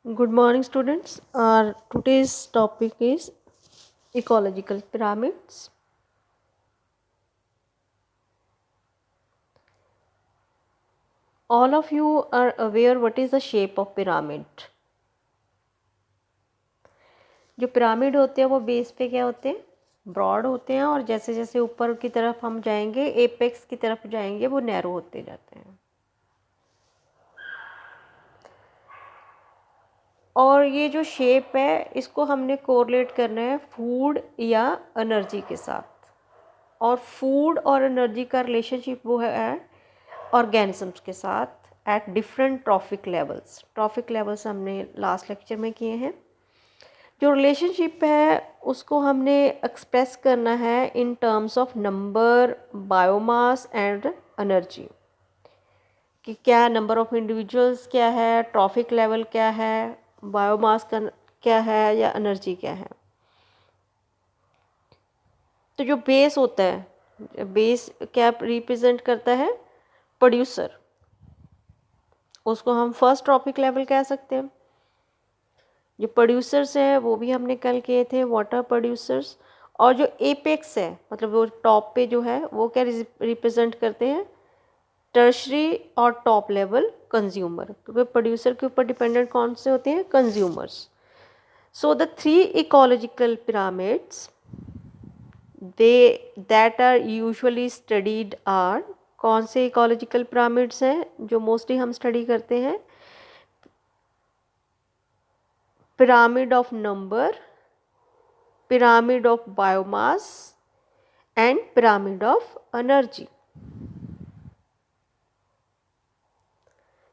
Good morning, students. Our today's topic is ecological pyramids. All of you are aware what is the shape of pyramid. जो pyramid होते हैं वो base पे क्या होते हैं, ब्रॉड होते हैं, और जैसे जैसे ऊपर की तरफ हम जाएंगे, एपेक्स की तरफ जाएंगे, वो नैरो होते जाते हैं। और ये जो शेप है इसको हमने कोरिलेट करना है फूड या एनर्जी के साथ, और फूड और एनर्जी का रिलेशनशिप वो है ऑर्गेनिजम्स के साथ at different trophic levels. Trophic levels हमने लास्ट लेक्चर में किए हैं। जो रिलेशनशिप है उसको हमने एक्सप्रेस करना है in terms of number, biomass and energy, कि क्या नंबर ऑफ इंडिविजुअल्स क्या है, ट्रॉफिक लेवल क्या है, बायोमास का क्या है, या एनर्जी क्या है। तो जो बेस होता है, बेस क्या रिप्रेजेंट करता है, प्रोड्यूसर, उसको हम फर्स्ट ट्रॉपिक लेवल कह सकते हैं। जो प्रोड्यूसर्स हैं वो भी हमने कल किए थे, वाटर प्रोड्यूसर्स। और जो एपेक्स है, मतलब वो टॉप पे जो है, वो क्या रिप्रेजेंट करते हैं, टर्शरी और टॉप लेवल कंज्यूमर, क्योंकि प्रोड्यूसर के ऊपर डिपेंडेंट कौन से होते हैं, consumers. So the three ecological pyramids that are usually studied are, कौन से इकोलॉजिकल पिरामिड्स हैं जो मोस्टली हम स्टडी करते हैं, pyramid of number, pyramid of biomass and pyramid of energy.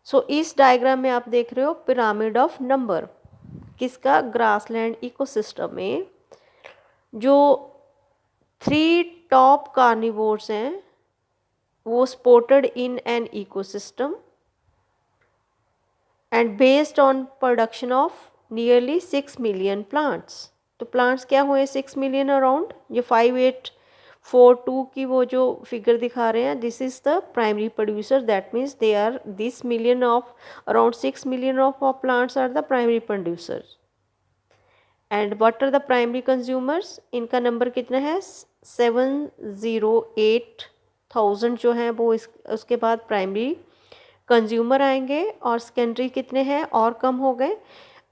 सो इस डायग्राम में आप देख रहे हो पिरामिड ऑफ नंबर, किसका, ग्रासलैंड इकोसिस्टम में जो 3 टॉप कार्निवोर्स हैं वो supported in an ecosystem and based on production of nearly 6 million plants. तो प्लांट्स क्या हुए, 6 मिलियन अराउंड। ये 5842 की वो जो फिगर दिखा रहे हैं, this is the primary producer, that means they are this million of around 6 million of plants are the primary producers. And what are the primary consumers, इनका नंबर कितना है, 708,000 जो है वो उसके बाद प्राइमरी कंज्यूमर आएंगे, और सेकेंडरी कितने हैं, और कम हो गए,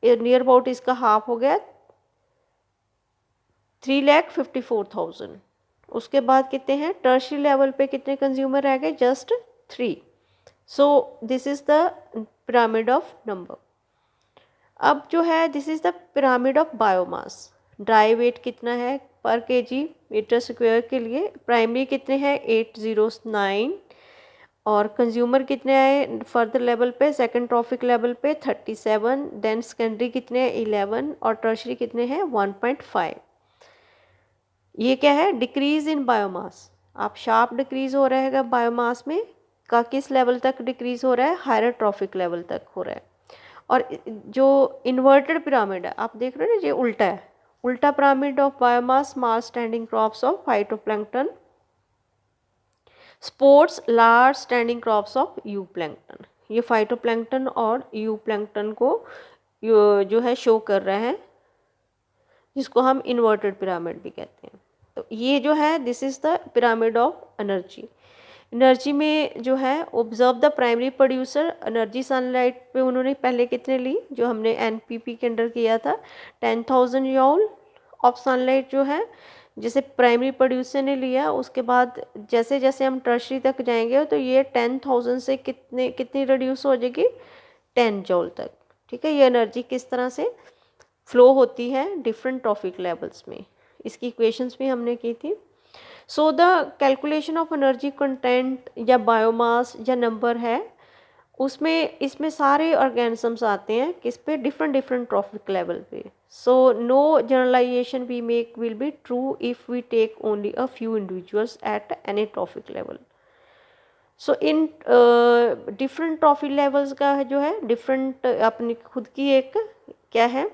नियर अबाउट इसका हाफ हो गया, 3,54,000। उसके बाद कितने हैं, टर्शरी लेवल पे कितने कंज्यूमर रह गए, just 3। So this is the pyramid of number. अब जो है this is the pyramid of biomass. Dry weight कितना है पर केजी मीटर स्क्वायर के लिए, प्राइमरी कितने हैं 809, और कंज्यूमर कितने आए फर्दर लेवल पे, सेकंड ट्रॉफिक लेवल पे 37, देन सेकेंडरी कितने हैं 11, और टर्शरी कितने हैं 1.5। ये क्या है, डिक्रीज इन बायोमास। आप शार्प डिक्रीज हो रहेगा बायोमास में, का किस लेवल तक डिक्रीज हो रहा है, हायर ट्रॉफिक लेवल तक हो रहा है। और जो इन्वर्टेड पिरामिड है आप देख रहे हो ना, ये उल्टा है, उल्टा pyramid of biomass, small standing crops of phytoplankton, sports large standing crops of you plankton. ये फाइटोप्लैंक्टन और यू प्लैंक्टन को जो है शो कर रहा है, जिसको हम इन्वर्टेड पिरामिड भी कहते हैं। तो ये जो है this is the pyramid of energy. Energy में जो है observe the primary producer, energy sunlight पे उन्होंने पहले कितने ली, जो हमने एनपीपी के अंडर किया था, 10,000 जूल ऑफ सनलाइट जो है जैसे प्राइमरी प्रोड्यूसर ने लिया। उसके बाद जैसे जैसे हम टर्शरी तक जाएंगे तो ये 10,000 से कितनी रिड्यूस हो जाएगी, 10 जूल तक। ठीक है, ये एनर्जी किस तरह से फ्लो होती है डिफरेंट ट्रॉफिक लेवल्स में, इसकी इक्वेशंस भी हमने की थी। So the calculation of energy content या बायोमास या नंबर है, उसमें इसमें सारे ऑर्गेनिजम्स आते हैं किस पे, डिफरेंट डिफरेंट ट्रॉफिक लेवल पे। So no generalization we make will be true if we take only a few individuals at any trophic level. So in different trophic levels का जो है डिफरेंट अपनी खुद की एक क्या है,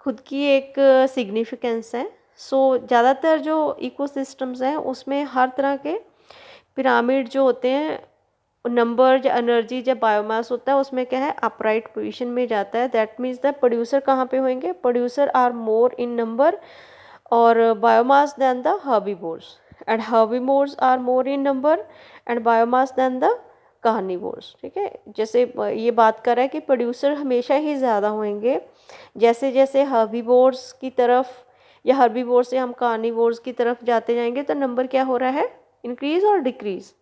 खुद की एक सिग्निफिकेंस है। सो ज़्यादातर जो इकोसिस्टम्स हैं उसमें हर तरह के पिरामिड जो होते हैं नंबर जो एनर्जी जब बायोमास होता है उसमें क्या है, अपराइट पोजीशन में जाता है। दैट मीन्स द प्रोड्यूसर कहाँ पे होंगे, producer are more in number और biomass than the herbivores, and herbivores are more in number and biomass than the carnivores. ठीक है, जैसे ये बात कर रहा है कि प्रोड्यूसर हमेशा ही ज़्यादा होंगे, जैसे जैसे हर्बीवोर्स की तरफ या हर्बीवोर्स से हम कार्निवोर्स की तरफ जाते जाएंगे तो नंबर क्या हो रहा है, इंक्रीज और decrease,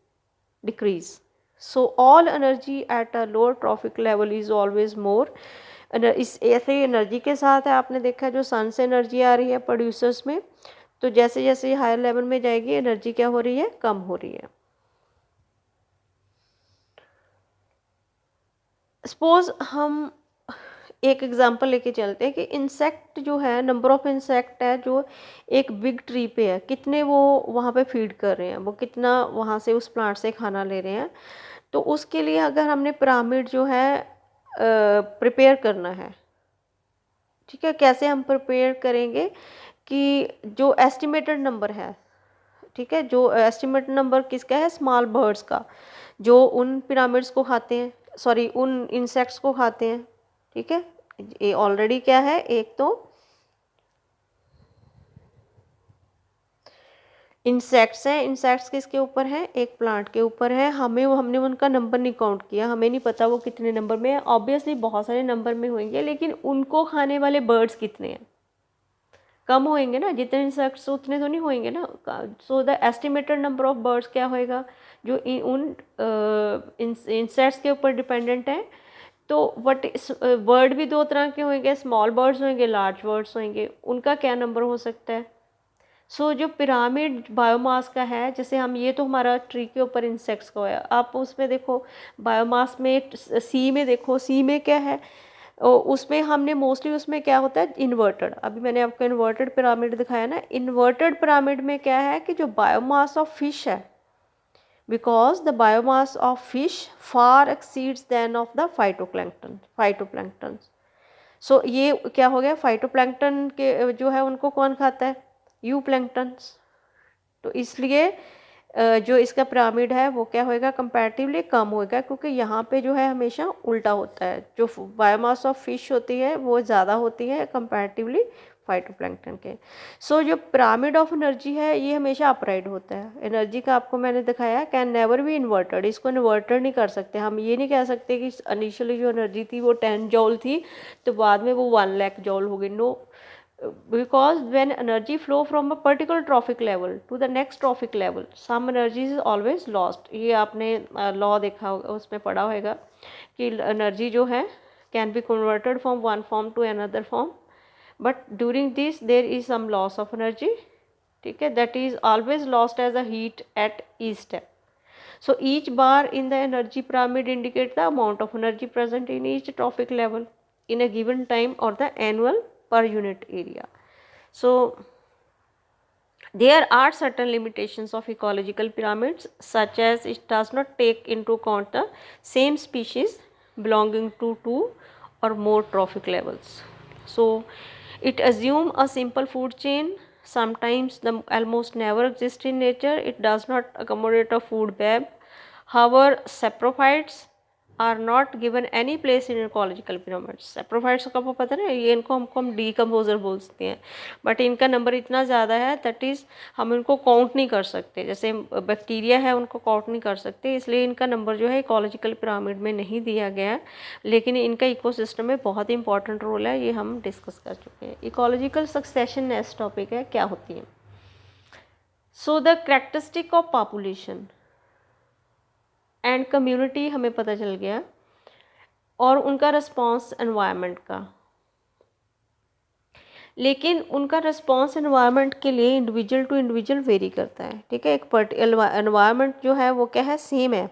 decrease. So all energy at a lower trophic level is always more। इस ऐसे ही एनर्जी के साथ है, आपने देखा है जो सन से एनर्जी आ रही है प्रोड्यूसर्स में, तो जैसे जैसे हायर लेवल में जाएगी एनर्जी क्या हो रही है, कम हो रही है। सपोज हम एक एग्जांपल लेके चलते हैं कि इंसेक्ट जो है, नंबर ऑफ इंसेक्ट है जो एक बिग ट्री पे है, कितने वो वहाँ पे फीड कर रहे हैं, वो कितना वहाँ से उस प्लांट से खाना ले रहे हैं। तो उसके लिए अगर हमने पिरामिड जो है प्रिपेयर करना है, ठीक है, कैसे हम प्रिपेयर करेंगे कि जो एस्टिमेटेड नंबर है, ठीक है, जो एस्टिमेटेड नंबर किसका है, स्मॉल बर्ड्स का, जो उन पिरामिड्स को खाते हैं, सॉरी उन इंसेक्ट्स को खाते हैं। ठीक है, ये ऑलरेडी क्या है, एक तो इंसेक्ट्स हैं, इंसेक्ट्स किसके ऊपर हैं, एक प्लांट के ऊपर है। हमने उनका नंबर नहीं काउंट किया, हमें नहीं पता वो कितने नंबर में है, ऑब्वियसली बहुत सारे नंबर में होंगे, लेकिन उनको खाने वाले बर्ड्स कितने हैं, कम होंगे ना, जितने इंसेक्ट्स उतने तो नहीं होंगे ना। So the estimated number of birds क्या होएगा, जो उन इंसेक्ट्स के ऊपर डिपेंडेंट है। तो वट बर्ड भी दो तरह के होंगे, स्मॉल बर्ड्स होंगे, लार्ज बर्ड्स होंगे, उनका क्या नंबर हो सकता है। सो जो पिरामिड बायोमास का है, जैसे हम ये तो हमारा ट्री के ऊपर इंसेक्ट्स का है, आप उसमें देखो बायोमास में, सी में देखो, सी में क्या है, उसमें हमने मोस्टली उसमें क्या होता है, इन्वर्टेड। अभी मैंने आपको इन्वर्टेड पिरामिड दिखाया ना, इन्वर्टेड पिरामिड में क्या है कि जो बायोमास ऑफ फिश है, because the biomass of fish far exceeds than of the phytoplankton. So ये क्या हो गया, फाइटोप्लैंक्टन के जो है उनको कौन खाता है, यू प्लैंक्टन्स। तो इसलिए जो इसका पिरामिड है वो क्या होएगा, कंपैरेटिवली कम होएगा, क्योंकि यहाँ पे जो है हमेशा उल्टा होता है, जो बायोमास ऑफ फिश होती है वो ज़्यादा होती है कंपैरेटिवली फाइटोप्लैंक्टन के। सो जो पिरामिड ऑफ एनर्जी है ये हमेशा अपराइट होता है। एनर्जी का आपको मैंने दिखाया, कैन नेवर बी इन्वर्टेड, इसको इन्वर्टर नहीं कर सकते। हम ये नहीं कह सकते कि इनिशियली जो एनर्जी थी वो 10 जॉल थी तो बाद में वो 1 लाख जॉल हो गई, no. Because when energy flow from a particular trophic level to the next trophic level, some energy is always lost। ये आपने लॉ देखा होगा, उसमें पढ़ा होगा कि एनर्जी जो है can be converted from one form to another form, but during this there is some loss of energy. ठीक है, that is always lost as a heat at each step. So each bar in the energy pyramid indicates the amount of energy present in each trophic level in a given time or the annual per unit area. So there are certain limitations of ecological pyramids, such as it does not take into account the same species belonging to two or more trophic levels. So it assumes a simple food chain. Sometimes the almost never exist in nature. It does not accommodate a food web. However, saprophytes are not given any place in ecological pyramids. सेप्रोफाइट्स का आपको पता है, ये इनको हम decomposer बोलते हैं, बट इनका नंबर इतना ज़्यादा है दैट इज़ हम इनको काउंट नहीं कर सकते। जैसे बैक्टीरिया है उनको काउंट नहीं कर सकते, इसलिए इनका नंबर जो है इकोलॉजिकल पिरामिड में नहीं दिया गया है, लेकिन इनका इकोसिस्टम में बहुत इंपॉर्टेंट रोल है, ये हम डिस्कस कर चुके हैं। इकोलॉजिकल सक्सेशन नेक्स्ट टॉपिक है, क्या होती है। So the characteristic of population and community हमें पता चल गया, और उनका रिस्पॉन्स एनवायरनमेंट का। लेकिन उनका रिस्पॉन्स एनवायरनमेंट के लिए इंडिविजुअल टू इंडिविजुअल वेरी करता है। ठीक है, एक पर्टिकुलर एनवायरनमेंट जो है वो क्या है, सेम है।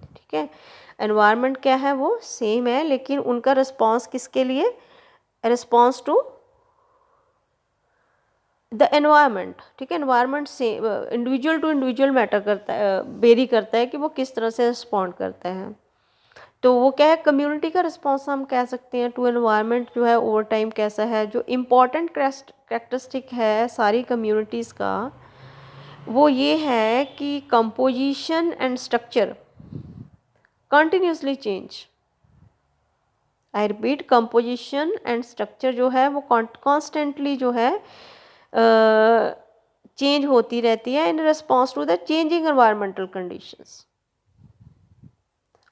ठीक है, एनवायरनमेंट क्या है, वो सेम है, लेकिन उनका रिस्पॉन्स किसके लिए, रिस्पॉन्स टू द एनवायरनमेंट। ठीक है, एनवायरनमेंट से इंडिविजुअल टू इंडिविजुअल मैटर करता है, वेरी करता है कि वो किस तरह से रिस्पॉन्ड करता है। तो वो क्या है, कम्युनिटी का रिस्पॉन्स हम कह सकते हैं टू एनवायरनमेंट जो है ओवर टाइम कैसा है। जो इम्पॉर्टेंट कैरेक्टरिस्टिक है सारी कम्युनिटीज़ का वो ये है कि composition and structure continuously change. I repeat, composition and structure जो है वो कॉन्स्टेंटली जो है चेंज होती रहती है in response to the changing environmental conditions.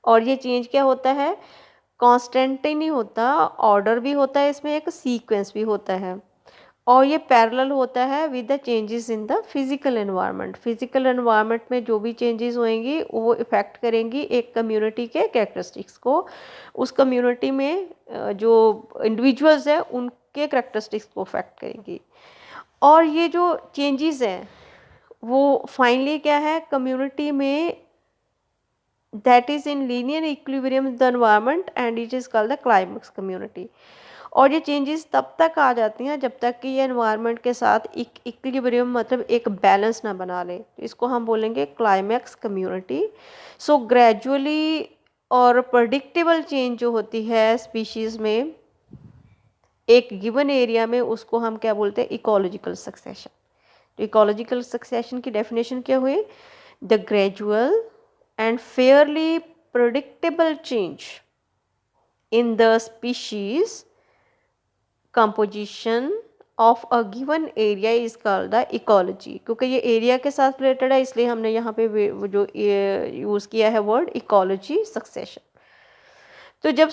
और ये चेंज क्या होता है, कांस्टेंट ही नहीं होता, ऑर्डर भी होता है इसमें, एक सीक्वेंस भी होता है, और ये पैरेलल होता है with the changes in the physical environment. Physical environment में जो भी चेंजेस होंगी वो इफ़ेक्ट करेंगी एक कम्युनिटी के कैरेक्टरिस्टिक्स को। उस कम्युनिटी में जो इंडिविजुअल्स हैं उनके कैरेक्टरिस्टिक्स को इफ़ेक्ट करेंगी। और ये जो चेंजेस हैं वो फाइनली क्या है, कम्युनिटी में that is in linear equilibrium with the environment and it is called the climax community। और ये चेंजेस तब तक आ जाती हैं जब तक कि ये एनवायरनमेंट के साथ इक्विलिब्रियम मतलब एक बैलेंस ना बना ले, तो इसको हम बोलेंगे क्लाइमैक्स कम्युनिटी। सो ग्रेजुअली और प्रेडिक्टेबल चेंज जो होती है स्पीशीज़ में एक गिवन एरिया में, उसको हम क्या बोलते हैं, इकोलॉजिकल सक्सेशन। तो इकोलॉजिकल सक्सेशन की डेफिनेशन क्या हुई, the gradual and fairly predictable change in the species composition of a given area is called the ecology। क्योंकि ये एरिया के साथ रिलेटेड है इसलिए हमने यहाँ पे जो यूज़ किया है वर्ड इकोलॉजी सक्सेशन। तो जब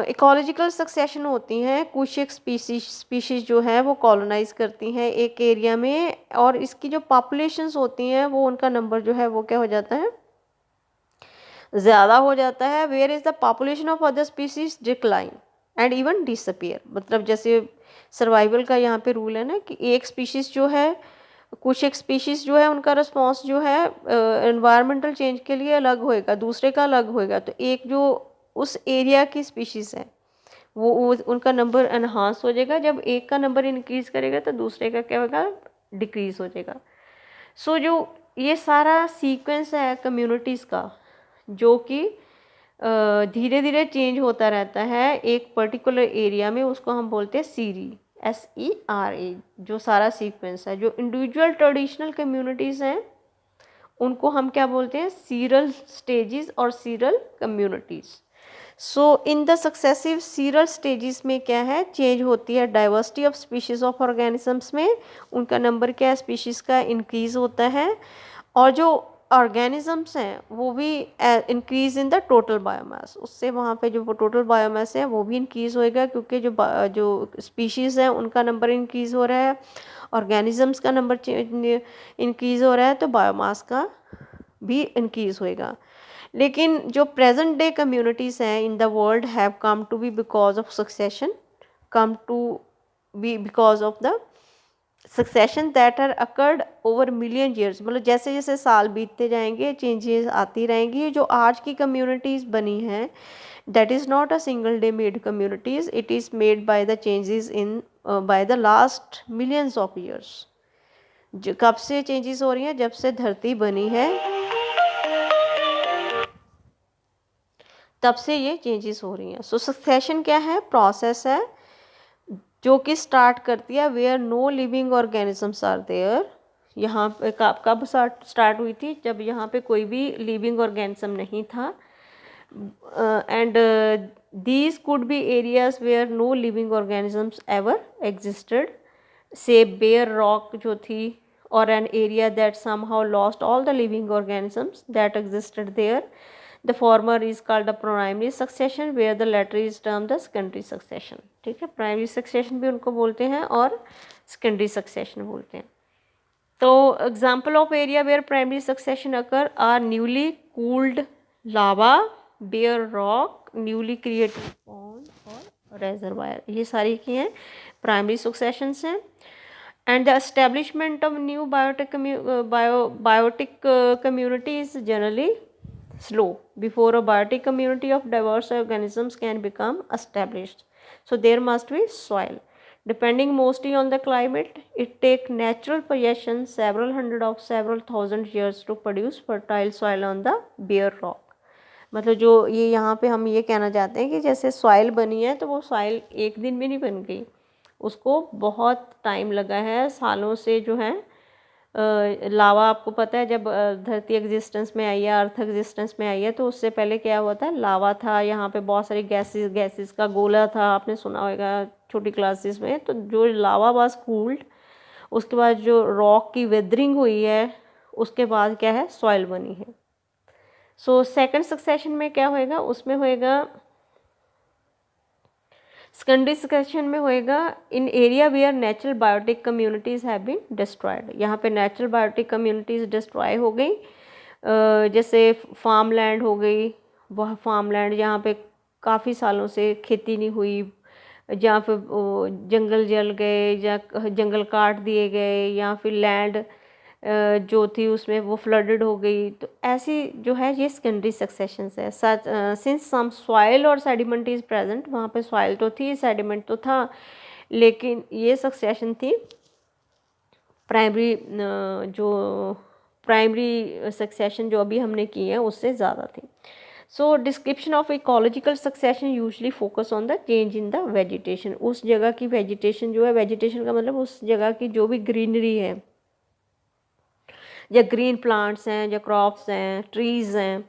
इकोलॉजिकल सक्सेशन होती हैं, कुछ एक स्पीशीज जो है वो कॉलोनाइज करती हैं एक एरिया में, और इसकी जो पॉपुलेशंस होती हैं वो उनका नंबर जो है वो क्या हो जाता है, ज़्यादा हो जाता है। Where is the population of other species decline and even disappear. मतलब जैसे सर्वाइवल का यहाँ पे रूल है ना कि एक स्पीशीज़ जो है, कुछ एक स्पीशीज़ जो है उनका रिस्पॉन्स जो है एनवायरमेंटल चेंज के लिए अलग होएगा, दूसरे का अलग होएगा। तो एक जो उस एरिया की स्पीशीज़ है वो उनका नंबर एनहांस हो जाएगा, जब एक का नंबर इंक्रीज़ करेगा तो दूसरे का क्या होगा, डिक्रीज़ हो जाएगा। सो जो ये सारा सीक्वेंस है कम्युनिटीज़ का जो कि धीरे धीरे चेंज होता रहता है एक पर्टिकुलर एरिया में, उसको हम बोलते हैं सीरी, SERA। जो सारा सीक्वेंस है, जो इंडिविजुअल ट्रेडिशनल कम्युनिटीज़ हैं उनको हम क्या बोलते हैं, सीरल स्टेजेस और sural communities. So in the successive sural stages में क्या है, चेंज होती है diversity of species of organisms में, उनका नंबर क्या है स्पीशीज़ का इंक्रीज़ होता है, और जो ऑर्गेनिजम्स हैं वो भी increase in the total biomass, उससे वहाँ पे जो टोटल बायोमास है वो भी इंक्रीज़ होएगा, क्योंकि जो स्पीशीज़ हैं उनका नंबर इंक्रीज़ हो रहा है, ऑर्गेनिजम्स का नंबर इंक्रीज़ हो रहा है, तो बायोमास का भी इंक्रीज़ होएगा। लेकिन जो प्रेजेंट डे कम्युनिटीज़ हैं in the world have come to be because of succession, come to be because of the succession that are occurred over million years. मतलब जैसे जैसे साल बीतते जाएंगे चेंजेस आती रहेंगी। जो आज की कम्युनिटीज़ बनी हैं that is not a single day made communities, it is made by the changes in by the last millions of years. जो कब से चेंजेस हो रही हैं, जब से धरती बनी है तब से ये चेंजेस हो रही हैं। सो सक्सेशन क्या है, प्रोसेस है जो कि स्टार्ट करती है where no living organisms are there. यहाँ पे कब स्टार्ट हुई थी, जब यहाँ पे कोई भी लिविंग ऑर्गेनिज्म नहीं था। And these could be areas where no living organisms ever existed, say bare rock जो थी, और an area that somehow lost all the living organisms that existed there. The former is called the primary succession where the latter is termed the secondary succession। ठीक है, primary succession भी उनको बोलते हैं और सेकेंडरी सक्सेशन बोलते हैं। तो example of area where primary succession occur are newly cooled lava, bare rock, newly created pond और रेजरवायर, ये सारी की हैं प्राइमरी सक्सेशंस हैं। And the establishment of new biotic community is generally slow before a biotic community of diverse organisms can become established. So there must be soil. Depending mostly on the climate, it take natural possession several thousand years to produce fertile soil on the bare rock। मतलब जो ये यहाँ पे हम ये कहना चाहते हैं कि जैसे सॉइल बनी है तो वो सॉइल एक दिन में नहीं बन गई, उसको बहुत टाइम लगा है, सालों से जो है लावा आपको पता है जब धरती एग्जिस्टेंस में आई है, अर्थ एग्जिस्टेंस में आई है, तो उससे पहले क्या हुआ था, लावा था, यहाँ पे बहुत सारी गैसेस का गोला था, आपने सुना होगा छोटी क्लासेस में। तो जो लावा वाज कूल्ड, उसके बाद जो रॉक की वेदरिंग हुई है, उसके बाद क्या है, सॉइल बनी है। सो सेकंड सक्सेशन में क्या होएगा, उसमें होएगा सेकेंडरी सक्सेशन में होएगा in area where natural biotic communities have been destroyed. यहाँ पे नेचुरल बायोटिक कम्युनिटीज़ डिस्ट्रॉय हो गई, जैसे फार्म लैंड हो गई, वह फार्म लैंड जहाँ पे काफ़ी सालों से खेती नहीं हुई, जहाँ पे जंगल जल गए या जंगल काट दिए गए, या फिर लैंड जो थी उसमें वो फ्लडेड हो गई। तो ऐसी जो है ये सेकेंडरी सक्सेशंस है। सच सिंस सम सॉइल और सेडिमेंट इज़ प्रेजेंट, वहाँ पे सॉइल तो थी, सेडिमेंट तो था, लेकिन ये सक्सेशन थी प्राइमरी, जो प्राइमरी सक्सेशन जो अभी हमने की है उससे ज़्यादा थी। So description of ecological succession usually focus on the change in the vegetation. उस जगह की वेजिटेशन जो है, वेजिटेशन का मतलब उस जगह की जो भी ग्रीनरी है, या ग्रीन प्लांट्स हैं, या क्रॉप्स हैं, ट्रीज़ हैं,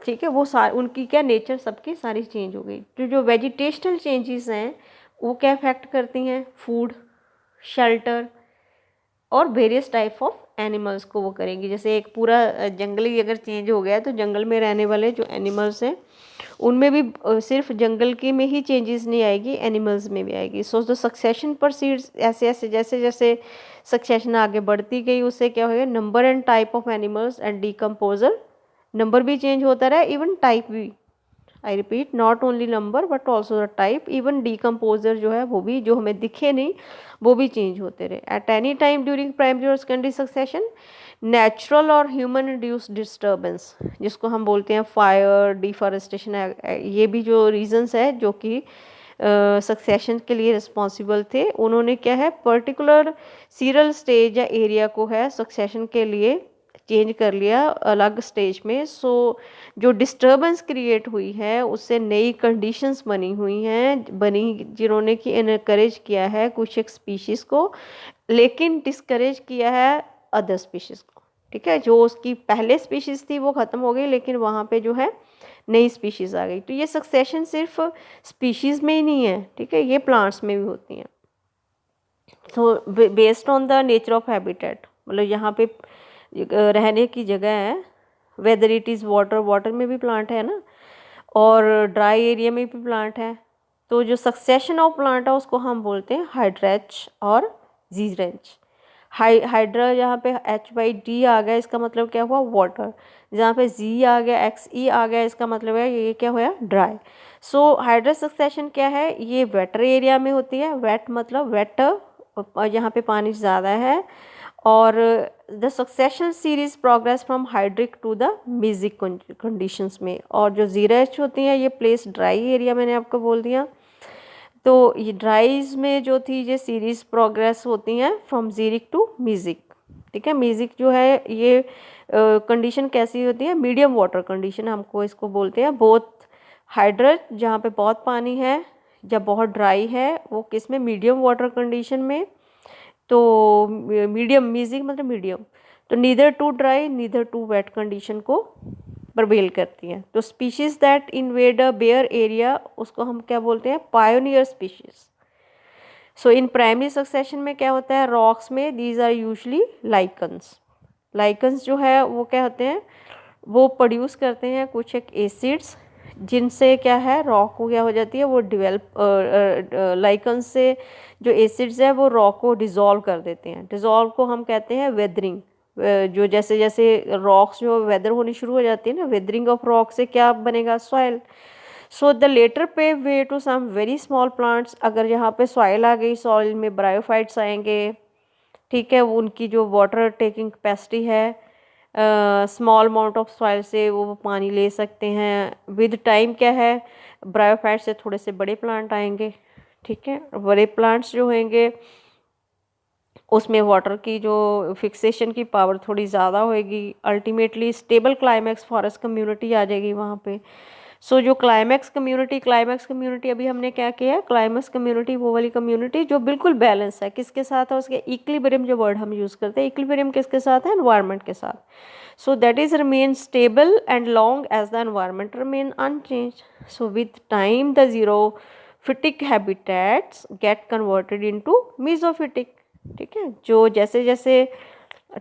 ठीक है, वो सारे उनकी क्या नेचर सबकी सारी चेंज हो गई। तो जो वेजिटेशनल चेंजेस हैं वो क्या इफेक्ट करती हैं, फूड, शेल्टर और वेरियस टाइप ऑफ एनिमल्स को वो करेंगी। जैसे एक पूरा जंगल ही अगर चेंज हो गया तो जंगल में रहने वाले जो एनिमल्स हैं उनमें भी सिर्फ जंगल के में ही चेंजेस नहीं आएगी, एनिमल्स में भी आएगी। सो द सक्सेशन प्रोसीड्स ऐसे ऐसे, जैसे जैसे सक्सेशन आगे बढ़ती गई उससे क्या होगा, number and type of animals and decomposer, number भी चेंज होता रहा, इवन टाइप भी, I repeat, not only number but also the type, even decomposer जो है वो भी, जो हमें दिखे नहीं, वो भी चेंज होते रहे। At any time during primary और सेकेंडरी सक्सेशन नेचुरल और ह्यूमन इंड्यूस्ड डिस्टर्बेंस, जिसको हम बोलते हैं फायर, डिफॉरेस्टेशन, ये भी जो रीजंस है जो कि सक्सेशन के लिए रिस्पॉन्सिबल थे, उन्होंने क्या है पर्टिकुलर सीरल स्टेज या एरिया को है सक्सेशन के लिए चेंज कर लिया अलग स्टेज में। सो जो डिस्टर्बेंस क्रिएट हुई है उससे नई कंडीशंस बनी हुई हैं, जिन्होंने कि इनकरेज किया है कुछ एक स्पीशीज़ को, लेकिन डिस्करेज किया है अदर स्पीशीज़ को। ठीक है, जो उसकी पहले स्पीशीज़ थी वो ख़त्म हो गई, लेकिन वहाँ पे जो है नई स्पीशीज़ आ गई। तो ये सक्सेशन सिर्फ स्पीशीज़ में ही नहीं है, ठीक है, ये प्लांट्स में भी होती हैं। तो based on the nature of habitat, मतलब यहाँ पे रहने की जगह है, whether it is water, water में भी प्लांट है ना, और ड्राई एरिया में भी प्लांट है। तो जो सक्सेशन ऑफ प्लांट है उसको हम बोलते हैं हाइड्रेच और जीरेंच। हाइड्रा जहाँ पे H/D आ गया इसका मतलब क्या हुआ, वाटर। जहाँ पे Z आ गया, XE आ गया, इसका मतलब है ये क्या हुआ, ड्राई। सो हाइड्रा सक्सेशन क्या है, ये वेटर एरिया में होती है। वेट मतलब वेट, यहाँ पे पानी ज़्यादा है। और the succession series progress from hydric to the mesic conditions में। और जो जीरेच होती हैं ये प्लेस ड्राई एरिया, मैंने आपको बोल दिया। तो ये ड्राइज में जो थी ये सीरीज प्रोग्रेस होती हैं फ्रॉम जीरिक टू मेसिक। ठीक है, मेसिक जो है ये कंडीशन कैसी होती है, मीडियम वाटर कंडीशन हमको इसको बोलते हैं। बोथ हाइड्रेट जहाँ पे बहुत पानी है, जब बहुत ड्राई है, वो किस में, मीडियम वाटर कंडीशन में। तो मीडियम, मेसिक मतलब मीडियम, तो neither too dry neither too wet condition को प्रवेल करती हैं। तो species that invade a bare area उसको हम क्या बोलते हैं, pioneer species. So in primary succession में क्या होता है, रॉक्स में these are usually lichens. Lichens जो है वो क्या होते हैं, वो प्रोड्यूस करते हैं कुछ एक एसिड्स, जिनसे क्या है रॉक को क्या हो जाती है, वो डिवेल्प, लाइकन्स से जो एसिड्स है वो रॉक को डिज़ोल्व कर देते हैं। डिज़ोल्व को हम कहते हैं वेदरिंग। जो जैसे जैसे रॉक्स जो वेदर होनी शुरू हो जाती है ना, वेदरिंग ऑफ रॉक से क्या बनेगा, soil. So the latter pave way to some very small plants. अगर यहाँ पे सॉइल आ गई, सॉइल में ब्रायोफाइट्स आएंगे, ठीक है, वो उनकी जो वाटर टेकिंग कैपेसिटी है, स्मॉल अमाउंट ऑफ सॉइल से वो पानी ले सकते हैं। विद टाइम क्या है, ब्रायोफाइट से थोड़े से बड़े प्लांट आएंगे, ठीक है, बड़े प्लांट्स जो होंगे उसमें वाटर की जो फिक्सेशन की पावर थोड़ी ज़्यादा होएगी। Ultimately stable climax forest community आ जाएगी वहाँ पे। सो जो क्लाइमैक्स कम्युनिटी अभी हमने क्या किया है, क्लाइमैक्स कम्युनिटी वो वाली कम्युनिटी जो बिल्कुल बैलेंस है, किसके साथ है, उसके इक्विलिब्रियम जो वर्ड हम यूज़ करते हैं, इक्विलिब्रियम किसके साथ है, एनवायरनमेंट के साथ. So that is remain stable and long as the environment remain unchanged. So with time the xerophytic habitats get converted into mesophytic. ठीक है, जो जैसे जैसे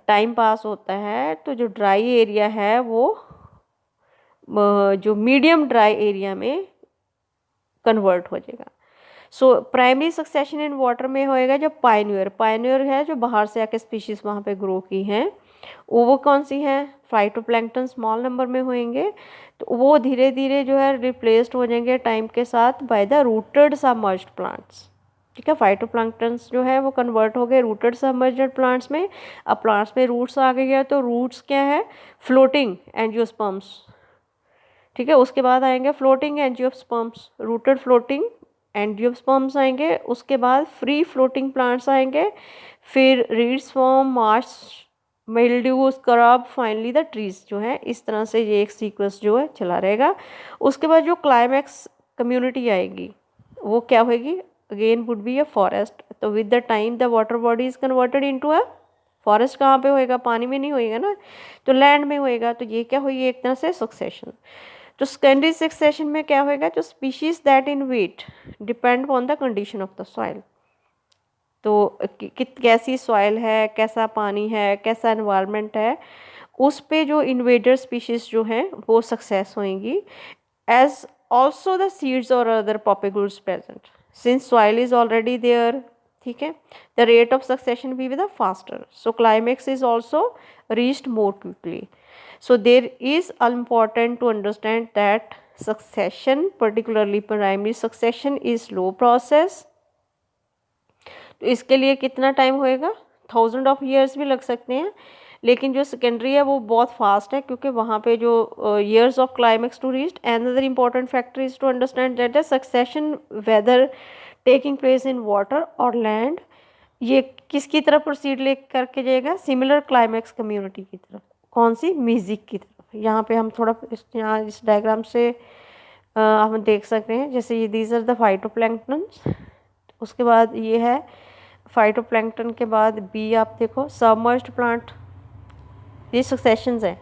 टाइम पास होता है तो जो ड्राई एरिया है वो जो मीडियम ड्राई एरिया में कन्वर्ट हो जाएगा. So primary succession in water में होएगा जो पायनियर है, जो बाहर से आके स्पीशीज वहाँ पे ग्रो की हैं, वो कौन सी है, फाइटोप्लैंक्टन स्मॉल नंबर में होंगे. तो वो धीरे धीरे जो है रिप्लेस्ड हो जाएंगे टाइम के साथ by the rooted submerged plants. ठीक है, फाइटोप्लैंक्टन्स जो है वो कन्वर्ट हो गए रूटेड सबमर्ज्ड प्लांट्स में. अब प्लांट्स में रूट्स आ गए हैं तो रूट्स क्या है, फ्लोटिंग एंजियोस्पर्म्स. ठीक है, उसके बाद आएंगे floating angiosperms, rooted floating angiosperms आएंगे, उसके बाद फ्री फ्लोटिंग प्लांट्स आएंगे, फिर reads form, Marsh, mildew, scrub, finally the trees जो है. इस तरह से ये एक सीक्वेंस जो है चला रहेगा. उसके बाद जो क्लाइमैक्स कम्युनिटी आएगी वो क्या होगी, again would be a forest. तो with the time the water body is converted into a forest. कहाँ पे होएगा, पानी में नहीं होएगा ना, तो लैंड में होएगा. तो ये क्या होगी, एक तरह से सक्सेशन. तो सेकेंडरी सक्सेशन में क्या होएगा, जो species that in wet depend on the condition of the soil. तो कैसी सॉइल है, कैसा पानी है, कैसा एनवायरनमेंट है, उस पे जो इन्वेडर स्पीशीज जो हैं वो सक्सेस होंगी. एज ऑल्सो द सीड्स और other propagules present since soil is already there. ठीक है, the rate of succession be with faster. So climax is also reached more quickly. So there is important to understand that succession, particularly primary succession, is slow process. तो इसके लिए कितना time होएगा, 1000 of years भी लग सकते हैं. लेकिन जो सेकेंडरी है वो बहुत फास्ट है क्योंकि वहाँ पे जो years of climax to reach. Another important factor is to understand that the succession whether taking place in water और लैंड, ये किसकी तरफ प्रोसीड ले करके जाएगा, सिमिलर क्लाइमैक्स कम्युनिटी की तरफ. कौन सी, म्यूजिक की तरफ. यहाँ पे हम थोड़ा यहाँ इस डायग्राम से हम देख सकते हैं, जैसे ये दीज आर द फाइटोप्लैंक्टन. उसके बाद ये है फाइटोप्लैंक्टन के बाद बी आप देखो सबमर्ज्ड प्लांट, ये सक्सेशंस हैं.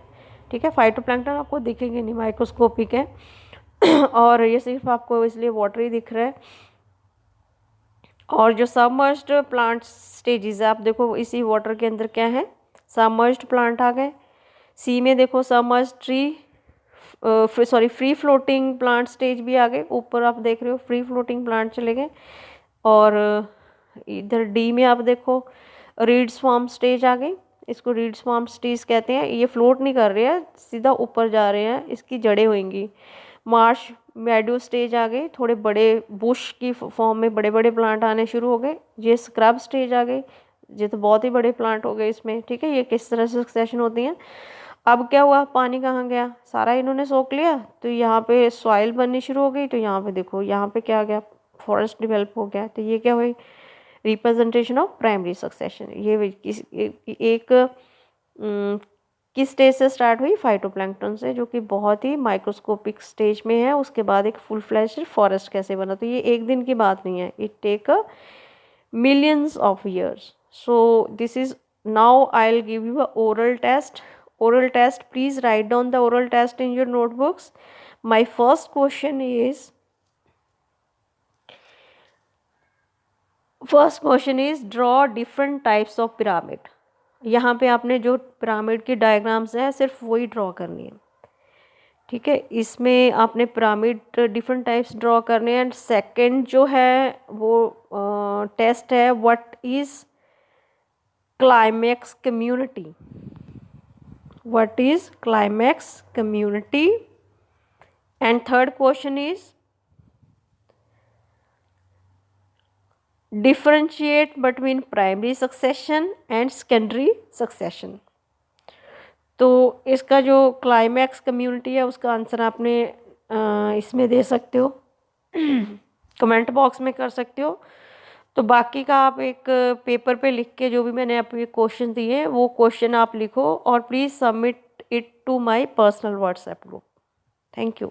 ठीक है, फाइटोप्लैंक्टन आपको दिखेंगे नहीं, माइक्रोस्कोपिक है और ये सिर्फ आपको इसलिए वाटर ही दिख रहा है. और जो सबमर्ज्ड प्लांट स्टेजेस है आप देखो, इसी वाटर के अंदर क्या है, सबमर्ज्ड प्लांट आ गए. सी में देखो submerged tree, free floating plant stage भी आ गए. ऊपर आप देख रहे हो फ्री फ्लोटिंग प्लांट चले गए. और इधर डी में आप देखो रीड्स फॉर्म स्टेज आ गई. इसको रीड्स फॉर्म स्टेज कहते हैं. ये फ्लोट नहीं कर रहे हैं, सीधा ऊपर जा रहे हैं, इसकी जड़ें होंगी. मार्श मैडो स्टेज आ गई, थोड़े बड़े बुश की फॉर्म में बड़े बड़े प्लांट आने शुरू हो गए. ये स्क्रब स्टेज आ गई, ये तो बहुत ही बड़े प्लांट हो गए इसमें. ठीक है, ये किस तरह से सक्सेशन होती हैं. अब क्या हुआ, पानी कहाँ गया, सारा इन्होंने सोख लिया, तो यहाँ पे सॉइल बननी शुरू हो गई. तो यहाँ पे देखो, यहाँ पे क्या आ गया, फॉरेस्ट डेवलप हो गया. तो ये क्या हुई, रिप्रेजेंटेशन ऑफ प्राइमरी सक्सेशन. ये किस स्टेज से स्टार्ट हुई, फाइटोप्लैंक्टन से, जो कि बहुत ही माइक्रोस्कोपिक स्टेज में है. उसके बाद एक फुल फ्लैश्ड फॉरेस्ट कैसे बना. तो ये एक दिन की बात नहीं है, it take millions of years. So this is now I will give you a oral test. Oral test, please write down the oral test in your notebooks. My first question is draw different types of pyramid. यहाँ पे आपने जो pyramid की diagrams हैं सिर्फ वही draw करनी है. ठीक है, इसमें आपने पिरामिड डिफरेंट टाइप्स ड्रॉ करने हैं. एंड सेकंड जो है वो टेस्ट है, what is climax community. What is climax community? And third question is differentiate between primary succession and secondary succession. तो इसका जो क्लाइमैक्स कम्युनिटी है उसका आंसर आपने इसमें दे सकते हो, कमेंट बॉक्स में कर सकते हो. तो बाकी का आप एक पेपर पे लिख के जो भी मैंने आपको क्वेश्चन दिए हैं वो क्वेश्चन आप लिखो और please submit it to my personal WhatsApp group. Thank you.